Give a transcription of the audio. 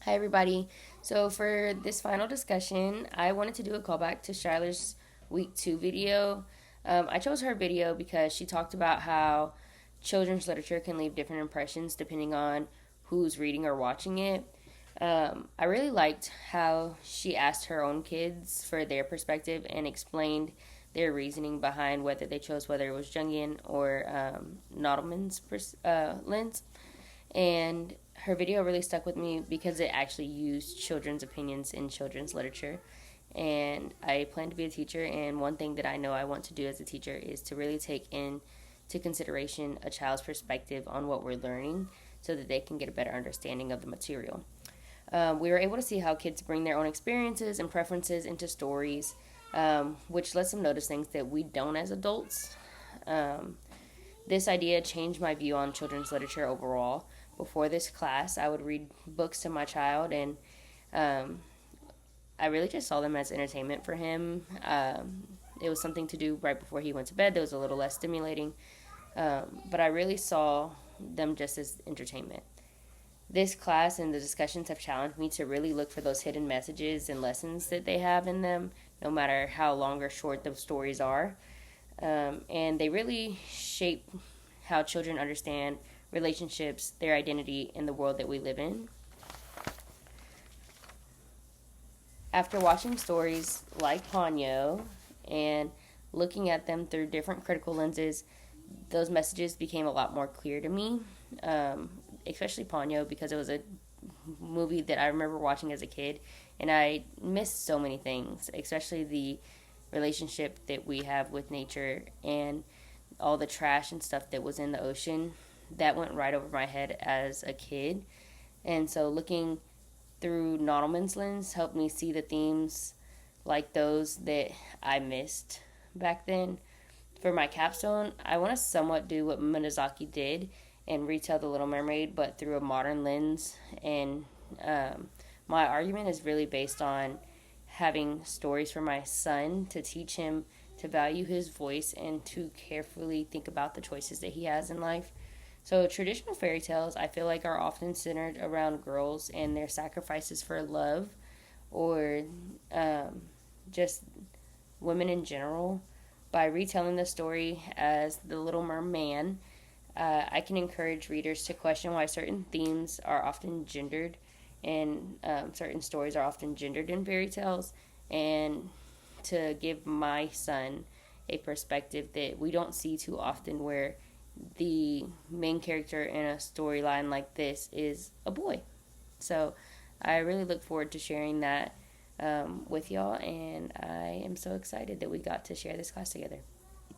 Hi, everybody. So, for this final discussion, I wanted to do a callback to Shylar's week 2 video. I chose her video because she talked about how children's literature can leave different impressions depending on who's reading or watching it. I really liked how she asked her own kids for their perspective and explained their reasoning behind whether it was Jungian or Naudmelman's lens. And her video really stuck with me because it actually used children's opinions in children's literature. And I plan to be a teacher, and one thing that I know I want to do as a teacher is to really take into consideration a child's perspective on what we're learning so that they can get a better understanding of the material. We were able to see how kids bring their own experiences and preferences into stories, which lets them notice things that we don't as adults. Um, this idea changed my view on children's literature overall. Before this class, I would read books to my child, and um, I really just saw them as entertainment for him. It was something to do right before he went to bed that was a little less stimulating, but I really saw them just as entertainment. This class and the discussions have challenged me to really look for those hidden messages and lessons that they have in them, no matter how long or short the stories are. And they really shape how children understand relationships, their identity, and the world that we live in. After watching stories like Ponyo and looking at them through different critical lenses, those messages became a lot more clear to me, especially Ponyo because it was a movie that I remember watching as a kid, and I missed so many things, especially the relationship that we have with nature and all the trash and stuff that was in the ocean. That went right over my head as a kid. And so looking through Naudmelman's lens helped me see the themes like those that I missed back then. For my capstone, I want to somewhat do what Miyazaki did and retell The Little Mermaid, but through a modern lens. And my argument is really based on having stories for my son to teach him to value his voice and to carefully think about the choices that he has in life. So, traditional fairy tales, I feel like, are often centered around girls and their sacrifices for love or um, just women in general. By retelling the story as the Little Merman, I can encourage readers to question why certain themes are often gendered and certain stories are often gendered in fairy tales, and to give my son a perspective that we don't see too often where the main character in a storyline like this is a boy. So I really look forward to sharing that with y'all, and I am so excited that we got to share this class together.